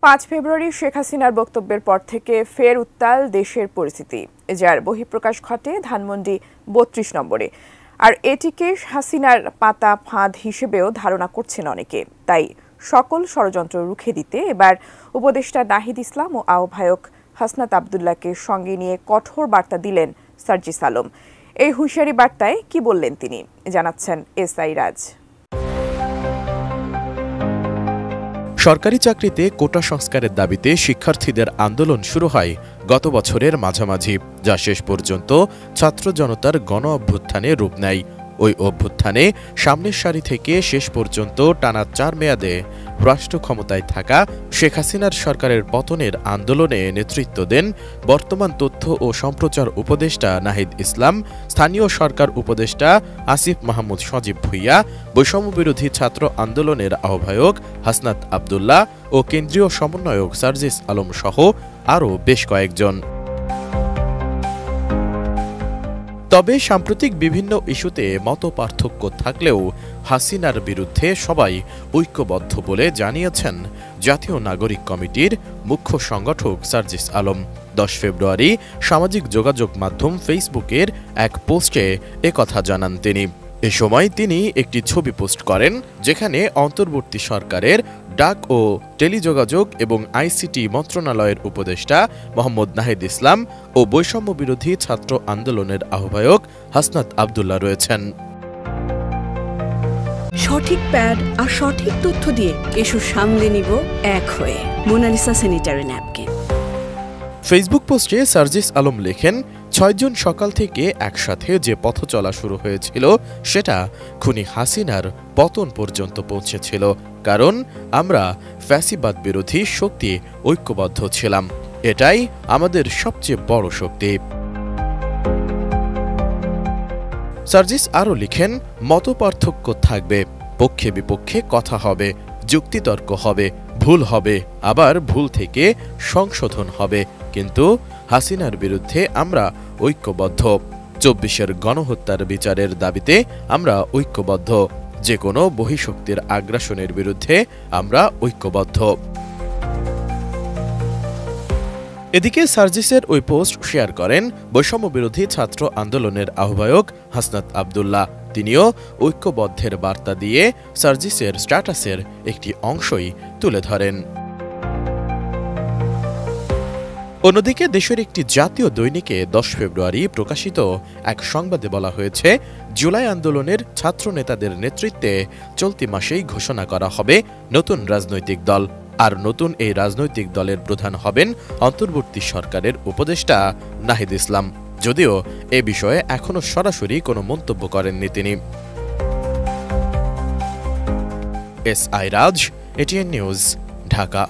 5 ফেব্রুয়ারি শেখ হাসিনার বক্তব্যের পর থেকে ফের উত্তাল দেশের পরিস্থিতি, যার বহিঃপ্রকাশ ঘটে ধানমন্ডি 32 নম্বরে। আর এটিকে হাসিনার পাতা ফাঁদ হিসেবেও ধারণা করছেন অনেকে। তাই সকল ষড়যন্ত্র রুখে দিতে এবার উপদেষ্টা নাহিদ ইসলাম ও আহ্বায়ক হাসনাত আব্দুল্লাহকে সঙ্গে নিয়ে কঠোর বার্তা দিলেন সার্জিস আলম। এই হুঁশিয়ারি বার্তায় কি বললেন তিনি, জানাচ্ছেন এসআই রাজ। সরকারি চাকরিতে কোটা সংস্কারের দাবিতে শিক্ষার্থীদের আন্দোলন শুরু হয় গত বছরের মাঝামাঝি, যা শেষ পর্যন্ত ছাত্র জনতার গণ অভ্যুত্থানে রূপ নেয়। ওই অভ্যুত্থানে সামনের সারি থেকে শেষ পর্যন্ত টানা 4 মেয়াদে রাষ্ট্র ক্ষমতায় থাকা শেখ হাসিনার সরকারের পতনের আন্দোলনে নেতৃত্ব দেন বর্তমান তথ্য ও সম্প্রচার উপদেষ্টা নাহিদ ইসলাম, স্থানীয় সরকার উপদেষ্টা আসিফ মাহমুদ সজীব ভুইয়া, বৈষম্যবিরোধী ছাত্র আন্দোলনের আহ্বায়ক হাসনাত আব্দুল্লাহ ও কেন্দ্রীয় সমন্বয়ক সার্জিস আলম সহ আরও বেশ কয়েকজন। তবে সাম্প্রতিক বিভিন্ন ইস্যুতে মতপার্থক্য থাকলেও হাসিনার বিরুদ্ধে সবাই ঐক্যবদ্ধ বলে জানিয়েছেন জাতীয় নাগরিক কমিটির মুখ্য সংগঠক সার্জিস আলম। 10 ফেব্রুয়ারি সামাজিক যোগাযোগ মাধ্যম ফেসবুকের এক পোস্টে একথা জানান তিনি। এ সময় তিনি একটি ছবি পোস্ট করেন, যেখানে অন্তর্বর্তী সরকারের ডাক ও টেলিযোগাযোগ এবং আইসিটি মন্ত্রণালয়ের উপদেষ্টা মোহাম্মদ নাহিদ ইসলাম ও বৈষম্য বিরোধী ছাত্র আন্দোলনের আহ্বায়ক হাসনাত আব্দুল্লাহ রয়েছেন। সঠিক প্যাড আর সঠিক তথ্য দিয়ে কেশু সামলে নিব এক হয়ে। Mona Lisa sanitary napkin. ফেসবুক পোস্টে সার্জিস আলম লেখেন, 6 জুন সকাল থেকে একসাথে যে পথ চলা শুরু হয়েছিল সেটা খুনি হাসিনার পতন পর্যন্ত পৌঁছেছিল, কারণ আমরা ফ্যাসিবাদ বিরোধী শক্তি ঐক্যবদ্ধ ছিলাম। এটাই আমাদের সবচেয়ে বড় শক্তি। সার্জিস আরও লিখেন, মতপার্থক্য থাকবে, পক্ষে বিপক্ষে কথা হবে, যুক্তিতর্ক হবে, ভুল হবে, আবার ভুল থেকে সংশোধন হবে, কিন্তু হাসিনার বিরুদ্ধে আমরা ঐক্যবদ্ধ। 24-এর গণহত্যার বিচারের দাবিতে আমরা ঐক্যবদ্ধ। যে কোনো বহিঃশক্তির আগ্রাসনের বিরুদ্ধে আমরা ঐক্যবদ্ধ। এদিকে সার্জিসের ওই পোস্ট শেয়ার করেন বৈষম্য বিরোধী ছাত্র আন্দোলনের আহ্বায়ক হাসনাত আব্দুল্লাহ। তিনিও ঐক্যবদ্ধের বার্তা দিয়ে সার্জিসের স্ট্যাটাসের একটি অংশই তুলে ধরেন। অন্যদিকে দেশের একটি জাতীয় দৈনিকে 10 ফেব্রুয়ারি প্রকাশিত এক সংবাদে বলা হয়েছে, জুলাই আন্দোলনের ছাত্র নেতাদের নেতৃত্বে চলতি মাসেই ঘোষণা করা হবে নতুন রাজনৈতিক দল। আর নতুন এই রাজনৈতিক দলের প্রধান হবেন অন্তর্বর্তী সরকারের উপদেষ্টা নাহিদ ইসলাম, যদিও এ বিষয়ে এখনো সরাসরি কোনো মন্তব্য করেননি তিনি। এসআই রাজ, এটিএন নিউজ, ঢাকা।